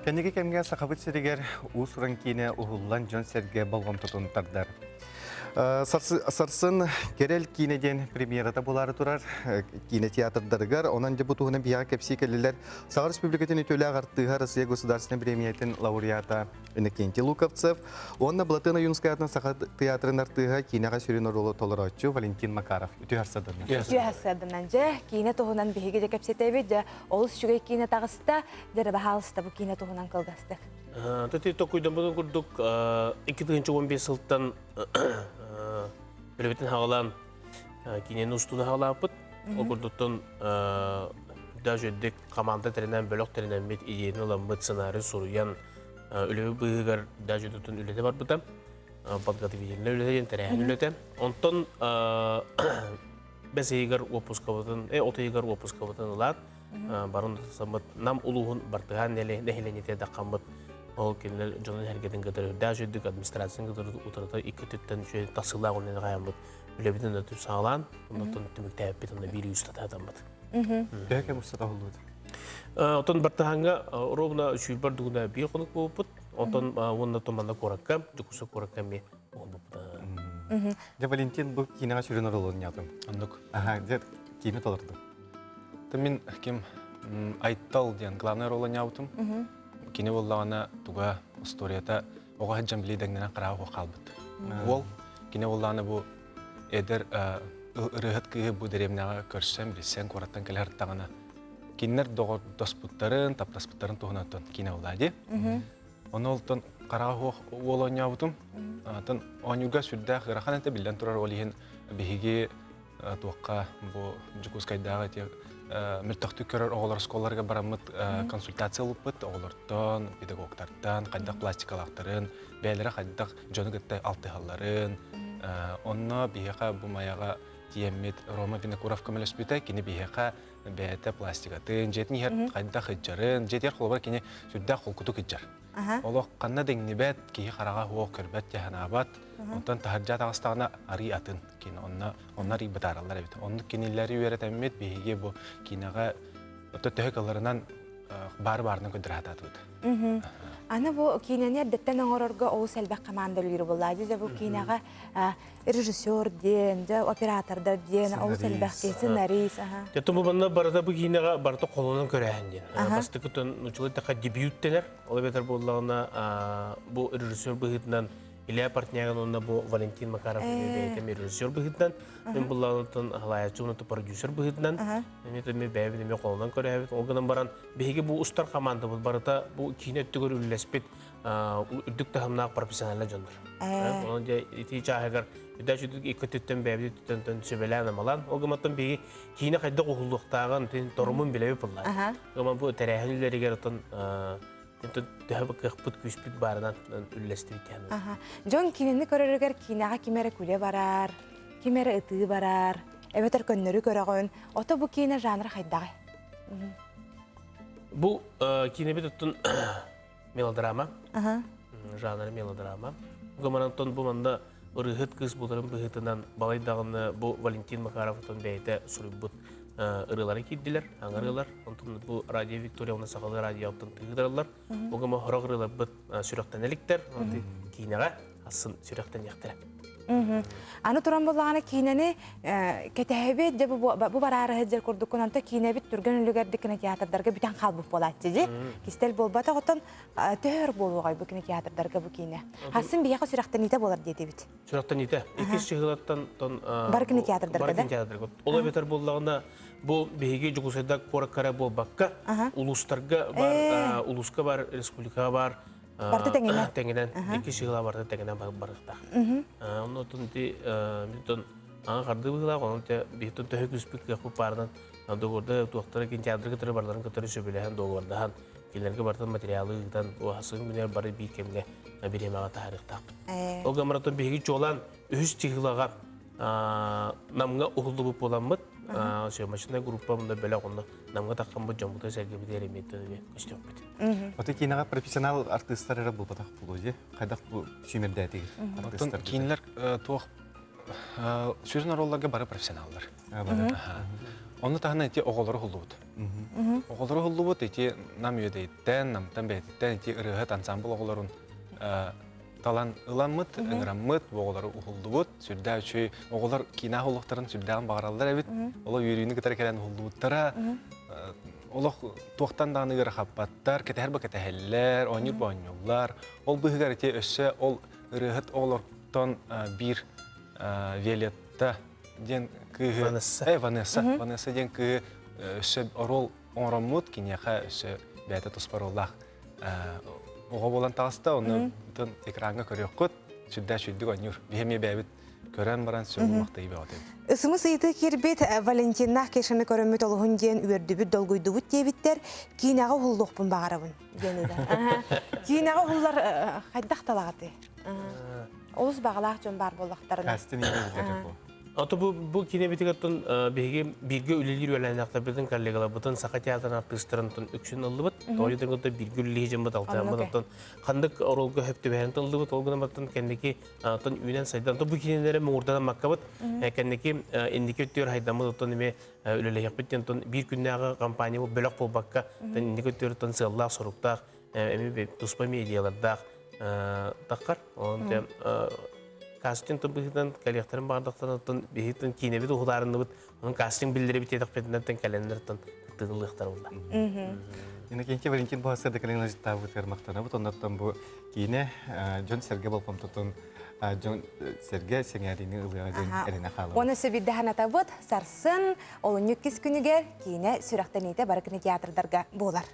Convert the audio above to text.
Кәнеге кәмге сақабыт серегер ұсырын кейіне ұғылан жон серге болған тұтынтардар. Сарсын керел кейінеден премьерата болары тұрар кинотеатрдарыгар, онан де бұтуғына бияға кәпсей кәлілер Сағыр Республикатын өтөлі ағарттыға Россия государственный премиятын лауреата Иннокентий Луковцев, онна Блатына Юнскаятын Сағыр театрын артыға кейінеға сүрін орылы толырачу Валентин Макаров. Үті әрсадырны. Үті әрсадырнан же, кейіне тұғынан бігеге де кәпсетәбі де, олыс жүгей кейіне тағыста, дәрі бағалыста бұл кейіне тұғынан қылғастық. Тәте тоқойдан бұдан күрдік 2015 жылдан білбетін хағалан кейінен ұстуды хағалапыт. Ол күрдіктің даже өддік команда тәрінен, бөлік тәрінен бет идеяны оламбыт сценарий сұруян үлі бұғығар даже өдіктің үлеті бар бұтам. Подготовительный үлетен, тәрәйін үлетен. Онтын бәс егер опускабытын, оты егер опускабытын ұлад. Барын самыт нам улуғын бартыған нәхеленете даққамыт. Ол кенлер жонын әргетін кітірі, дәж өдік администрацияның кітірі ұтырыты екі түттен тасылақ онын ғайамыд. Үлебетін өтіп сағалан, онын түмікті әппетін бір үйістата адамыд. Бәке мұстата олуды? Отын бартығанға ровна үшілбар дүгіне бір қонық болыпыд. Отын онына томанда қораққа, жүкісі қораққа ме оғын болыпыд. Де Валентин бұл кейінеға сүрін орылуын ятым? Андық. Де кейіні толырды? Мен кем айттал дейін главный ролы няутым. Кені болағына туға историята оға хаджан білейдіңден қырағы қалбыд. Ол кені болағына бұл әдір ұрығыт күйі бұл дәремнеға көрсен, білсен, қораттан кәлі әрттағына. Кенілер доспыттарын, таптаспыттарын тұғынаттын кені олады. Оны олтын қырағы олы няутым. Онюға сүрді қырақан әті білден тұрар олиын бігеге туаққа бұл жүкускайдағы мүлтіқті көрер оғылар сколларға барамыд консультация ұлыппыд, оғылардан, педагогтардан, қайдақ пластикалақтарын, бәлері қайдақ жоны күтті алтығаларын. Онына бейеқа бұл маяға тиеммет Рома Винокуров көмелес бүті, кені бейеқа бәйті пластикатын, жетін ер қайдақ үджарын, жетер қолыбар кені сүрді қолкүті күджар. Олық қанна деңіне бәт, кейі қараға оқ көрбәт яғына абат, онтан тахаржат ағыстағына ари атын, кейін онна рей бұтаралар әбет. Онны кенелері үйерет әмет бейге бұл кейінаға төттөйік аларынан бары-барының көдір атады бұд. Аны бұл кейінені әдеттен оңырырға оу сәлбәк команда үлгірі болады. Бұл кейінаға режиссер ден, оператордар ден, оу сәлбәк ден, сценарийс. Жаттың бұл банда барыда бұл кейінеға барыда қолынан көрәйін ден. Басты күтін ұчылы таққа дебюттенер. Олы бетер болағына бұл режиссер бұғытынан Илья партнерін онына бұл Валентин Макаров бәйтім режиссер бұғытынан. Мен бұлағынытын ғалаячы оныты продюсер бұғытынан. Мен бәйбін еме қолынан көрәйін. Олғынан баран бейге бұл ұстар команда бұл барыда бұл кейіне өттігір үлілеспет үрдік тағымнағы профессионалла жондар. Оның де ити чағығар үдәш үдік екі түттен бәйбі түттен сөбелі анамалан. Олғыматтан бейге кейіне қайда құқылықтағын торымын білеуі бұллай. Олғыман бұл тәрәйін үлерігер ұтын төһөбө кыхпыт күспүт барынан үллести битен. Жон кинени көрөргөр кинага кимере күле барар, кимере ытыы барар, эбетер көннөрү көрөгөн. Ото бу кине жанры хайдагы. Бу кинебит уттун мелодрама. Жанры мелодрама. Гоманантон бу манда ырыхыт кыз буларын быхытынан балайдагыны бу Валентин Макаровтун бейте сурубут ырылары киддилер, аңырылар. Онтон бу радио Виктория уна сакалы радиоптун тыгыдарлар. Бугама хорог ырылар бут сүрөктөн эликтер, кинега асын сүрөктөн яктыр. Аны туран болғаны кейінені кетәбет де бұл барары хәджер көрдікін анта кейінебет түрген үлігерді кинотеатрдарға бүтін қалбық болады де. Кестел болбата ғоттан төр болуғай бұл кинотеатрдарға бұл кейіне. Хасын бияқы сүрақтан ете болар деді бет. Сүрақтан ете? Екес шығылаттан бар кинотеатрдарға да? Ола бетер болағында бұл бейге жүгісайдақ қораққара болбаққа, улустарға бар, улусқа бар, республикаға бар, барды тәңінен? Тәңінен, екі шығыла барды тәңінен барықтақ. Оны отын бейтон аңа қарды бұғылақ, оны бейтон төхік үспік қақпы барынан доғырды туақтары кинотеатры кітірі барларын кітірі сөбелеген доғырдаған келерге бартын материалы ұғыдан оғасығын мүнер бары бейкемге беремеға тарықтақ. Олға маратон бейгі жолан үз шығылаға намға ұғылды бұп боламыд, машина группа мұнда бәлі қонды намға таққан бұд жамбұта сәрге біді әреметті көстеп бет. Оты кейінаға профессионал артисттар әрі бұл батақ болуы, қайдақ бұл сүймерді әтегі артисттар? Кейінлер туақ сөзін оролларға бары профессионалдар. Оны тахана ити оголору хуллубут. Оголору хуллубут ити нам юдейттен, намтан бәйтеттен ити ырыгыт ансамбл оголорун талан ыламмыт, ыңыраммыт, оголору хуллубут. Сүрдә үчүй оголор кина хуллуктарын сүрдәган бағаралдар әбит. Ола үйрүйіні кітар кәрән хуллубуттара. Олох туақтан дағаны ғыр қаппаттар, кәтәр ба кәтәхәлләр, ойныр ба ойнылар. Ол бұғығар ити өссі, ол ырыгыт оголортон бір Виолетта ден кыһы Ванесса ден кыһы өссө орол оңроммут кинеха өссө бәйті туспароллах оға болан тағыста оны бүтін экранға көрөккөт сүрдә сүрдік ойныр бейме бәйбіт көрән баран сөйлімақта ебе отын. Ысымыз ыйты кербет Валентиннах кешені көрөммөт олығын ден үрдібіт долгойдубут дебиттер кейінағы хуллуқпын бағарабын дені. Кейінағы хуллар қайдақ талағаты. Олыс бағалақ жон бар болақтарына. Кастын ебелдері бұл. Ото бу кине битигаттан бирге үлелир үләнәктә безнең коллегалар бутын Саха театрын артистларын өксүн алыбыт. Тойлы гында бирге үлелир җәмәт алтан. Кандык оролга хөптө бәрен тылдыбыт. Ол гына баттан кәндеки тон үйнән сайдан бу кинеләре мурдан маккабыт. Кәндеки индикатор хайдамы тон неме үлелир япыттан тон бир күннәгә компания бу бөлөк булбакка тон индикатор тон сыллар соруктар эми туспа медиаларда таккар. Он Кастинг тубыхтан коллекторын бардыктан бихтен кинебит ухдарынды бит. Onun casting bildiri bitedek petinden kalenderden tığılıqtar oldu. Yine kenki Valentin bu hasarda kalenderden tabu termaktana bu ondan bu kine John Serge balpam tutun John Serge senyarini ılığa John eline kalı. Onu sebide hanatavut sarsın olun yükkis günüger kine sürekten ite barakını teatrdarga bolar.